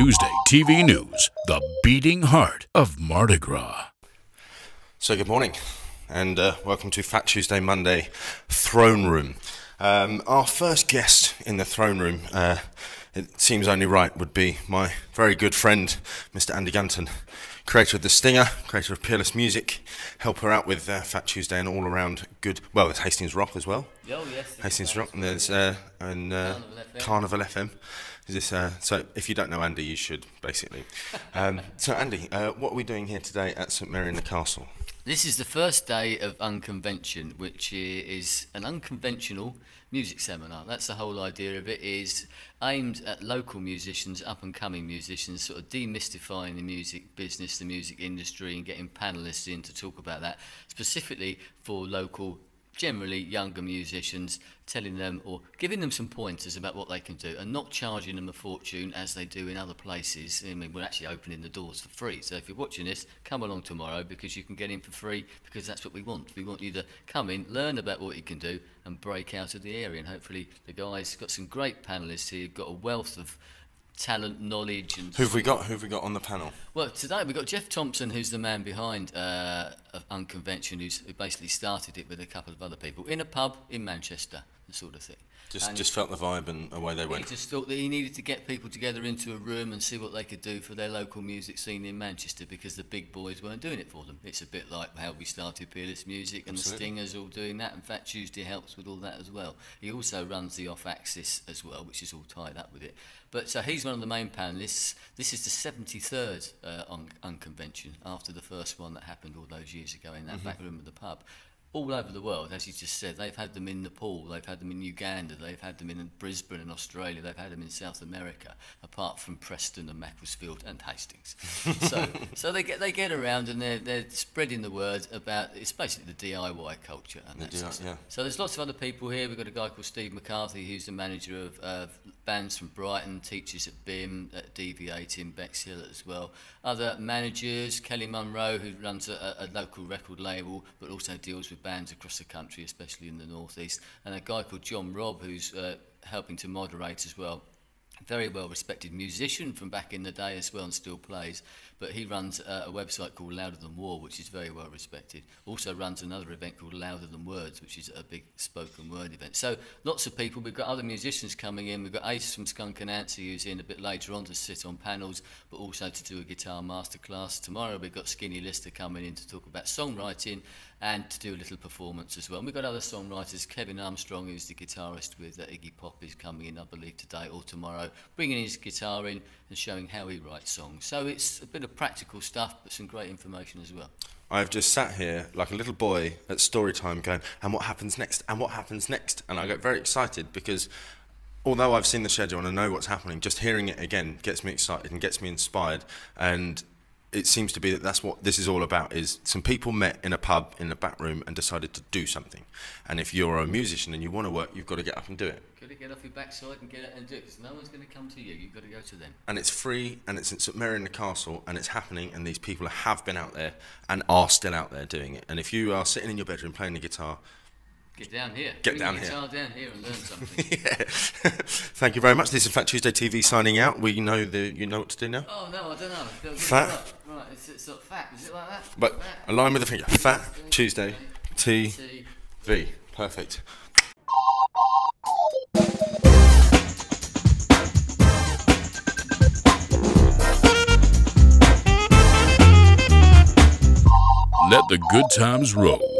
Tuesday TV News, the beating heart of Mardi Gras. So good morning and welcome to Fat Tuesday Monday Throne Room. Our first guest in the throne room, it seems only right, would be my very good friend Mr. Andy Gunton, creator of The Stinger, creator of Peerless Music, help her out with Fat Tuesday and all around good, well, there's Hastings Rock as well. Oh yes. Hastings Rock, and there's Carnival FM. Is this, so if you don't know Andy, you should, basically. So Andy, what are we doing here today at St Mary in the Castle? This is the first day of UnConvention, which is an unconventional music seminar. That's the whole idea of it, is aimed at local musicians, up-and-coming musicians, sort of demystifying the music business, the music industry, and getting panellists in to talk about that, specifically for local, generally younger musicians, telling them or giving them some pointers about what they can do and not charging them a fortune as they do in other places. I mean, we're actually opening the doors for free. So if you're watching this, come along tomorrow because you can get in for free, because that's what we want. We want you to come in, learn about what you can do and break out of the area. And hopefully the guys got some great panellists here, got a wealth of talent, knowledge, and Who've we got on the panel? well, today we've got Jeff Thompson, who's the man behind UnConvention, who basically started it with a couple of other people in a pub in Manchester, the sort of thing. Just felt the vibe and away they went. He just thought that he needed to get people together into a room and see what they could do for their local music scene in Manchester, because the big boys weren't doing it for them. It's a bit like how we started Peerless Music, and Absolutely. the Stingers all doing that, and Fat Tuesday helps with all that as well. He also runs the Off-Axis as well, which is all tied up with it. But so he's one of the main panellists. This is the 73rd UnConvention, after the first one that happened all those years ago in that back room of the pub. All over the world, as you just said, they've had them in Nepal, they've had them in Uganda, they've had them in Brisbane in Australia, they've had them in South America, apart from Preston and Macclesfield and Hastings. so they get around and they're spreading the word about, it's basically the DIY culture. And Yeah. So there's lots of other people here. We've got a guy called Steve McCarthy, who's the manager of bands from Brighton, teaches at BIM, at DV8 in Bexhill as well. Other managers, Kelly Munro, who runs a local record label, but also deals with bands across the country, especially in the northeast, and a guy called John Robb, who's helping to moderate as well. Very well respected musician from back in the day as well, and still plays, but he runs a website called Louder Than War, which is very well respected. Also runs another event called Louder Than Words, which is a big spoken word event. So lots of people. We've got other musicians coming in. We've got Ace from Skunk and Nancy, who's in a bit later on to sit on panels, but also to do a guitar masterclass. Tomorrow we've got Skinny Lister coming in to talk about songwriting and to do a little performance as well. And we've got other songwriters. Kevin Armstrong, who's the guitarist with Iggy Pop, is coming in, I believe, today or tomorrow, bringing his guitar in and showing how he writes songs. So it's a bit of practical stuff, but some great information as well. I've just sat here like a little boy at story time going, and what happens next, and what happens next? And I get very excited because although I've seen the schedule and I know what's happening, just hearing it again gets me excited and gets me inspired. And it seems to be that that's what this is all about, is some people met in a pub in a back room and decided to do something. And if you're a musician and you want to work, you've got to get up and do it. Got to get off your backside and get it and do it, because no one's going to come to you. You've got to go to them. And it's free, and it's at St Mary in the Castle, and it's happening, and these people have been out there and are still out there doing it. And if you are sitting in your bedroom playing the guitar, get down here. Get down here. Bring your guitar down here and learn something. yeah. Thank you very much. This is Fat Tuesday TV signing out. You know what to do now? Oh no, I don't know. Fat. Right, it's sort of fat. Is it like that? But Fat. align with the finger. Fat Tuesday TV. Perfect. Let the good times roll.